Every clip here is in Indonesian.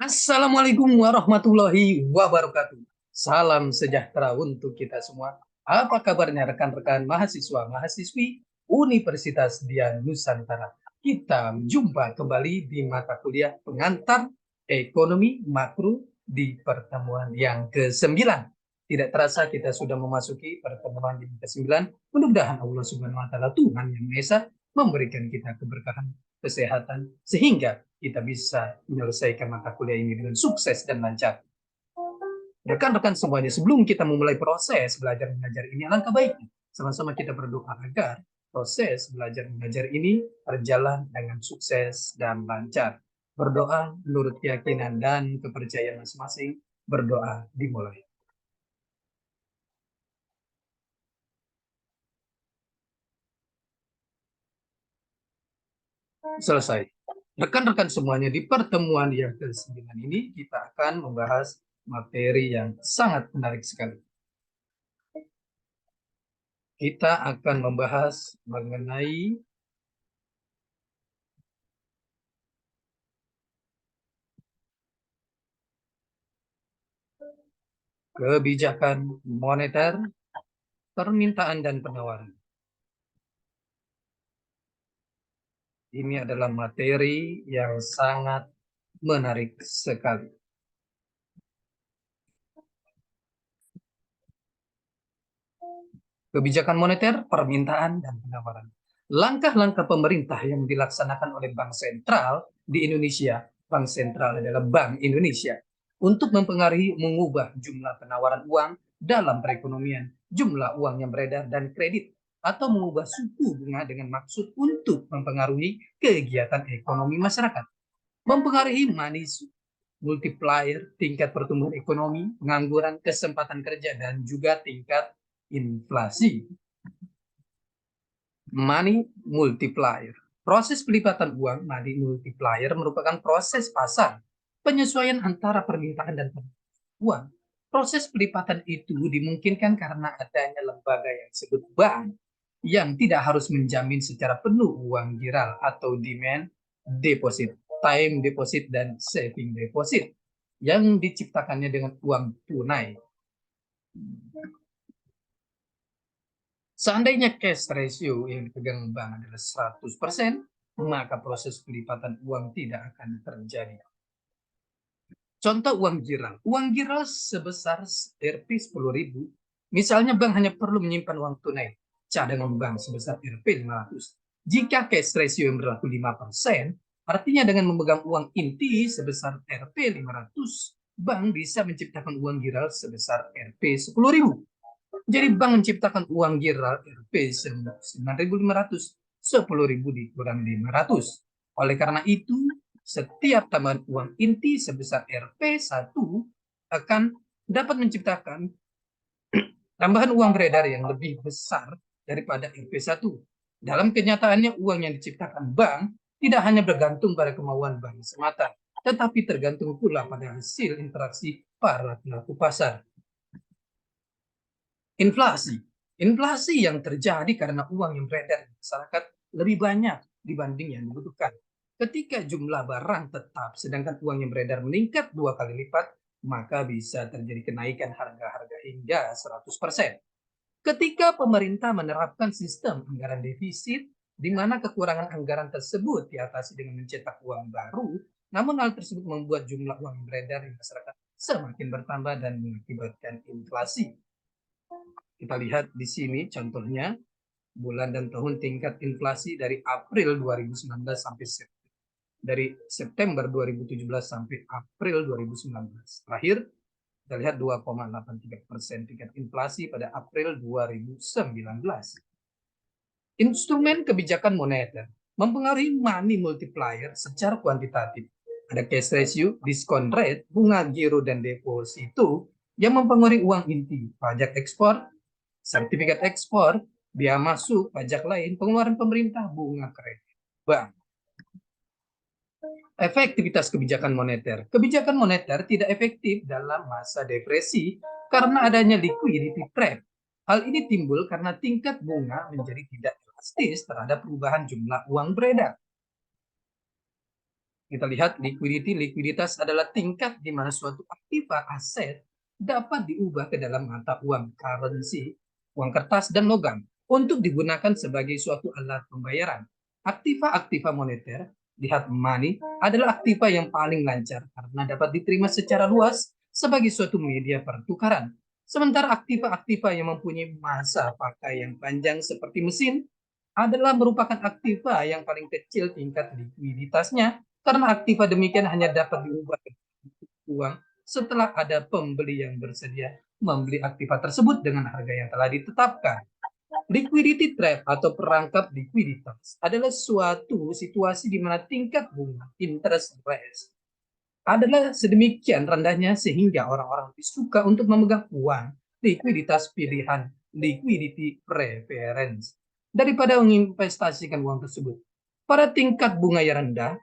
Assalamualaikum warahmatullahi wabarakatuh. Salam sejahtera untuk kita semua. Apa kabarnya rekan-rekan mahasiswa mahasiswi Universitas Dian Nusantara? Kita jumpa kembali di mata kuliah pengantar ekonomi makro di pertemuan yang ke-9. Tidak terasa kita sudah memasuki pertemuan yang ke-9. Mudah-mudahan Allah Subhanahu wa taala Tuhan yang Maha Esa memberikan kita keberkahan, kesehatan, sehingga kita bisa menyelesaikan mata kuliah ini dengan sukses dan lancar. Rekan-rekan semuanya, sebelum kita memulai proses belajar mengajar ini, alangkah baiknya sama-sama kita berdoa agar proses belajar mengajar ini berjalan dengan sukses dan lancar. Berdoa menurut keyakinan dan kepercayaan masing-masing. Berdoa dimulai. Selesai. Rekan-rekan semuanya, di pertemuan yang ke-9 ini kita akan membahas materi yang sangat menarik sekali. Kita akan membahas mengenai kebijakan moneter, permintaan dan penawaran. Ini adalah materi yang sangat menarik sekali. Kebijakan moneter, permintaan dan penawaran. Langkah-langkah pemerintah yang dilaksanakan oleh Bank Sentral di Indonesia, Bank Sentral adalah Bank Indonesia, untuk mempengaruhi mengubah jumlah penawaran uang dalam perekonomian, jumlah uang yang beredar dan kredit, atau mengubah suku bunga dengan maksud untuk mempengaruhi kegiatan ekonomi masyarakat, mempengaruhi money multiplier, tingkat pertumbuhan ekonomi, pengangguran, kesempatan kerja, dan juga tingkat inflasi. Money multiplier. Proses pelipatan uang, money multiplier, merupakan proses pasar penyesuaian antara permintaan dan uang. Proses pelipatan itu dimungkinkan karena adanya lembaga yang disebut bank yang tidak harus menjamin secara penuh uang giral atau demand deposit, time deposit, dan saving deposit yang diciptakannya dengan uang tunai. Seandainya cash ratio yang dipegang bank adalah 100%, maka proses pelipatan uang tidak akan terjadi. Contoh uang giral. Uang giral sebesar Rp 10.000. Misalnya bank hanya perlu menyimpan uang tunai cadangan bank sebesar Rp 500. Jika cash ratio yang berlaku 5%, artinya dengan memegang uang inti sebesar Rp 500, bank bisa menciptakan uang giral sebesar Rp 10.000. Jadi bank menciptakan uang giral Rp 9.500, 10.000 dikurang 500. Oleh karena itu, setiap tambahan uang inti sebesar Rp1 akan dapat menciptakan tambahan uang beredar yang lebih besar daripada Rp1. Dalam kenyataannya, uang yang diciptakan bank tidak hanya bergantung pada kemauan bank semata, tetapi tergantung pula pada hasil interaksi para pelaku pasar. Inflasi. Inflasi yang terjadi karena uang yang beredar di masyarakat lebih banyak dibanding yang dibutuhkan. Ketika jumlah barang tetap, sedangkan uang yang beredar meningkat 2 kali lipat, maka bisa terjadi kenaikan harga-harga hingga 100%. Ketika pemerintah menerapkan sistem anggaran defisit, di mana kekurangan anggaran tersebut diatasi dengan mencetak uang baru, namun hal tersebut membuat jumlah uang yang beredar di masyarakat semakin bertambah dan mengakibatkan inflasi. Kita lihat di sini contohnya bulan dan tahun tingkat inflasi dari April 2019 sampai September 2017 sampai April 2019. Terakhir kita lihat 2,83% tingkat inflasi pada April 2019. Instrumen kebijakan moneter mempengaruhi money multiplier secara kuantitatif. Ada cash ratio, diskon rate, bunga giro, dan deposito yang mempengaruhi uang inti, pajak ekspor, sertifikat ekspor, biaya masuk, pajak lain, pengeluaran pemerintah, bunga kredit bank. Efektivitas kebijakan moneter. Kebijakan moneter tidak efektif dalam masa depresi karena adanya liquidity trap. Hal ini timbul karena tingkat bunga menjadi tidak elastis terhadap perubahan jumlah uang beredar. Kita lihat likuiditas adalah tingkat di mana suatu aktiva aset dapat diubah ke dalam mata uang currency, uang kertas dan logam untuk digunakan sebagai suatu alat pembayaran. Aktiva-aktiva moneter, lihat money, adalah aktiva yang paling lancar karena dapat diterima secara luas sebagai suatu media pertukaran. Sementara aktiva-aktiva yang mempunyai masa pakai yang panjang seperti mesin adalah merupakan aktiva yang paling kecil tingkat likuiditasnya karena aktiva demikian hanya dapat diubah uang setelah ada pembeli yang bersedia membeli aktiva tersebut dengan harga yang telah ditetapkan. Liquidity trap atau perangkap likuiditas adalah suatu situasi di mana tingkat bunga interest rate adalah sedemikian rendahnya sehingga orang-orang lebih suka untuk memegang uang likuiditas pilihan liquidity preference daripada menginvestasikan uang tersebut. Pada tingkat bunga yang rendah,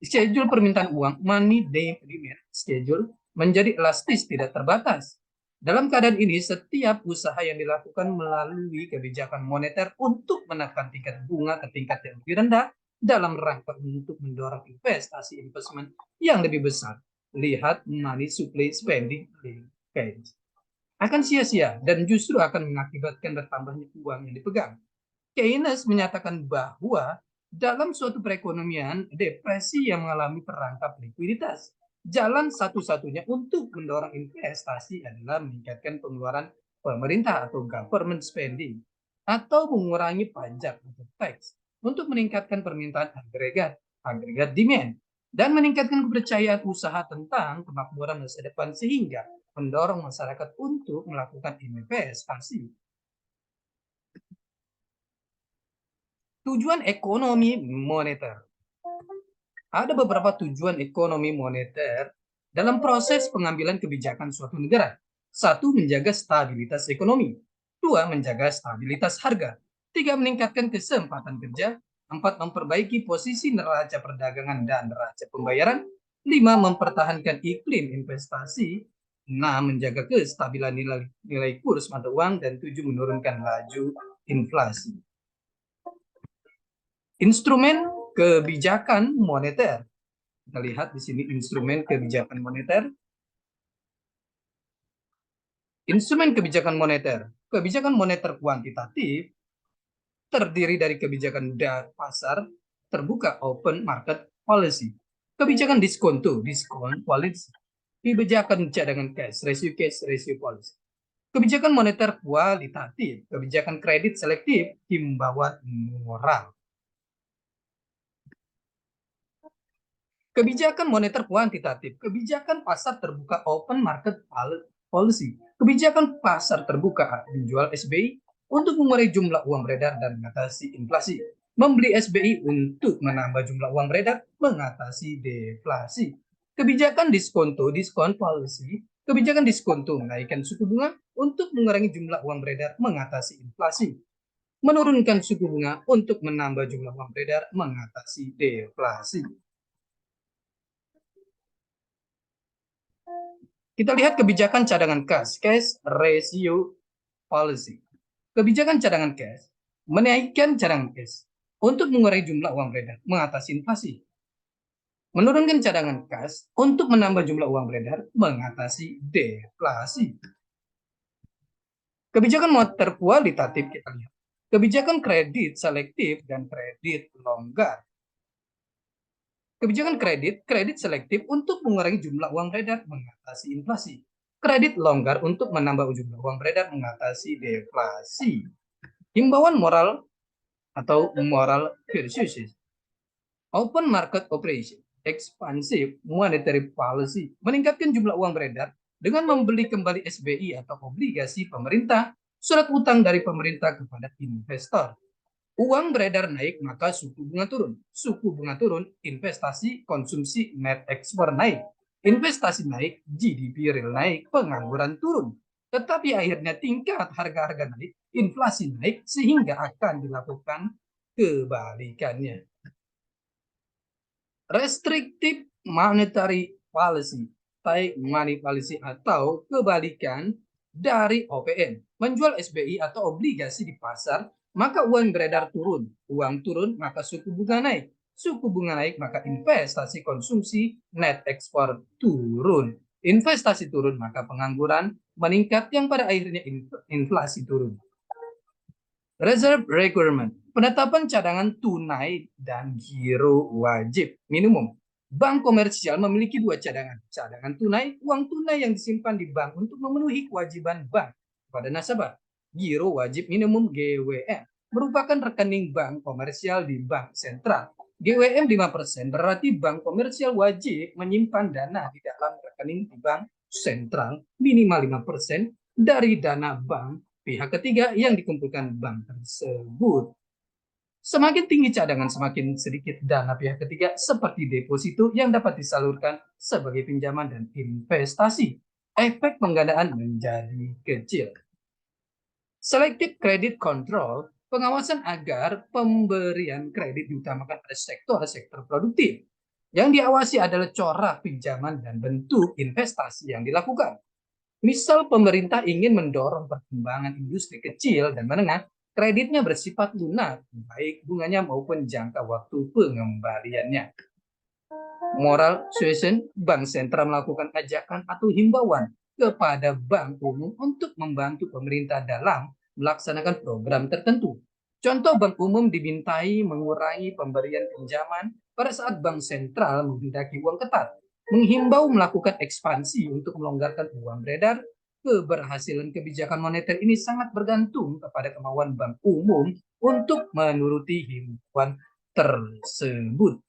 schedule permintaan uang money day demand schedule menjadi elastis tidak terbatas. Dalam keadaan ini, setiap usaha yang dilakukan melalui kebijakan moneter untuk menekan tingkat bunga ke tingkat yang lebih rendah dalam rangka untuk mendorong investasi investment yang lebih besar. Lihat money supply spending linkage. Akan sia-sia dan justru akan mengakibatkan bertambahnya uang yang dipegang. Keynes menyatakan bahwa dalam suatu perekonomian, depresi yang mengalami perangkap likuiditas, jalan satu-satunya untuk mendorong investasi adalah meningkatkan pengeluaran pemerintah atau government spending, atau mengurangi pajak atau tax, untuk meningkatkan permintaan agregat demand, dan meningkatkan kepercayaan usaha tentang kemakmuran masa depan sehingga mendorong masyarakat untuk melakukan investasi. Tujuan ekonomi moneter. Ada beberapa tujuan ekonomi moneter dalam proses pengambilan kebijakan suatu negara. 1. Menjaga stabilitas ekonomi. 2. Menjaga stabilitas harga. 3. Meningkatkan kesempatan kerja. 4. Memperbaiki posisi neraca perdagangan dan neraca pembayaran. 5. Mempertahankan iklim investasi. 6. Menjaga kestabilan nilai kurs mata uang. Dan 7. Menurunkan laju inflasi. Instrumen kebijakan moneter. Kita lihat di sini instrumen kebijakan moneter. Instrumen kebijakan moneter. Kebijakan moneter kuantitatif terdiri dari kebijakan pasar terbuka open market policy. Kebijakan diskonto, diskon policy. Kebijakan cadangan cash ratio policy. Kebijakan moneter kualitatif, kebijakan kredit selektif, himbauan moral. Kebijakan moneter kuantitatif, kebijakan pasar terbuka open market policy, kebijakan pasar terbuka menjual SBI untuk mengurangi jumlah uang beredar dan mengatasi inflasi, membeli SBI untuk menambah jumlah uang beredar, mengatasi deflasi. Kebijakan diskonto, diskon policy, kebijakan diskonto menaikkan suku bunga untuk mengurangi jumlah uang beredar, mengatasi inflasi, menurunkan suku bunga untuk menambah jumlah uang beredar, mengatasi deflasi. Kita lihat kebijakan cadangan cash ratio policy. Kebijakan cadangan cash menaikkan cadangan cash untuk mengurangi jumlah uang beredar, mengatasi inflasi. Menurunkan cadangan cash untuk menambah jumlah uang beredar, mengatasi deflasi. Kebijakan moneter kualitatif kita lihat. Kebijakan kredit selektif dan kredit longgar. Kebijakan kredit selektif untuk mengurangi jumlah uang beredar, mengatasi inflasi. Kredit longgar untuk menambah jumlah uang beredar, mengatasi deflasi. Himbauan moral atau moral virtues. Open market operation, expansive monetary policy, meningkatkan jumlah uang beredar dengan membeli kembali SBI atau obligasi pemerintah, surat utang dari pemerintah kepada investor. Uang beredar naik, maka suku bunga turun. Suku bunga turun, investasi, konsumsi, net ekspor naik. Investasi naik, GDP real naik, pengangguran turun. Tetapi akhirnya tingkat harga-harga naik, inflasi naik, sehingga akan dilakukan kebalikannya. Restrictive monetary policy, tight money policy atau kebalikan dari OPM. Menjual SBI atau obligasi di pasar, maka uang beredar turun. Uang turun, maka suku bunga naik. Suku bunga naik, maka investasi konsumsi net ekspor turun. Investasi turun, maka pengangguran meningkat yang pada akhirnya inflasi turun. Reserve requirement, penetapan cadangan tunai dan giro wajib minimum. Bank komersial memiliki dua cadangan. Cadangan tunai, uang tunai yang disimpan di bank untuk memenuhi kewajiban bank pada nasabah. Giro wajib minimum GWM merupakan rekening bank komersial di bank sentral. GWM 5% berarti bank komersial wajib menyimpan dana di dalam rekening di bank sentral minimal 5% dari dana bank pihak ketiga yang dikumpulkan bank tersebut. Semakin tinggi cadangan, semakin sedikit dana pihak ketiga seperti deposito yang dapat disalurkan sebagai pinjaman dan investasi. Efek penggandaan menjadi kecil. Selective credit control, pengawasan agar pemberian kredit diutamakan pada sektor-sektor produktif. Yang diawasi adalah corak pinjaman dan bentuk investasi yang dilakukan. Misal pemerintah ingin mendorong perkembangan industri kecil dan menengah, kreditnya bersifat lunak, baik bunganya maupun jangka waktu pengembaliannya. Moral suasion, bank sentral melakukan ajakan atau himbauan kepada bank umum untuk membantu pemerintah dalam melaksanakan program tertentu. Contoh, bank umum dimintai mengurangi pemberian pinjaman pada saat bank sentral menghendaki uang ketat, menghimbau melakukan ekspansi untuk melonggarkan uang beredar. Keberhasilan kebijakan moneter ini sangat bergantung kepada kemauan bank umum untuk menuruti himbauan tersebut.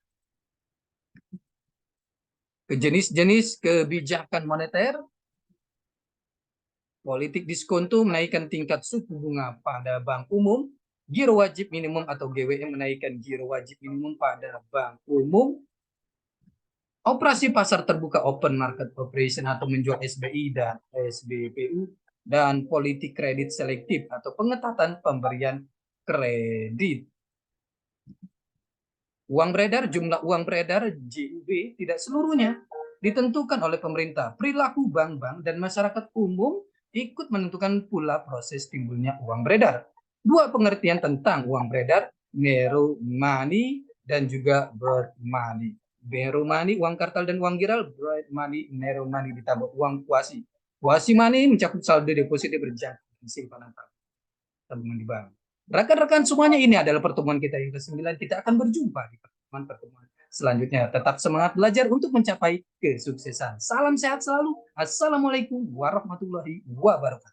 Jenis-jenis kebijakan moneter, politik diskonto menaikkan tingkat suku bunga pada bank umum, giro wajib minimum atau GWM menaikkan giro wajib minimum pada bank umum, operasi pasar terbuka open market operation atau menjual SBI dan SBPU, dan politik kredit selektif atau pengetatan pemberian kredit. Uang beredar, jumlah uang beredar JUB tidak seluruhnya ditentukan oleh pemerintah. Perilaku bank-bank dan masyarakat umum ikut menentukan pula proses timbulnya uang beredar. Dua pengertian tentang uang beredar, narrow money dan juga broad money. Narrow money, uang kartal dan uang giral. Broad money, narrow money ditambah uang kuasi. Kuasi money mencakup saldo deposito berjangka simpanan tabungan di bank. Rekan-rekan semuanya, ini adalah pertemuan kita yang ke-9. Kita akan berjumpa di pertemuan selanjutnya. Tetap semangat belajar untuk mencapai kesuksesan. Salam sehat selalu. Assalamualaikum warahmatullahi wabarakatuh.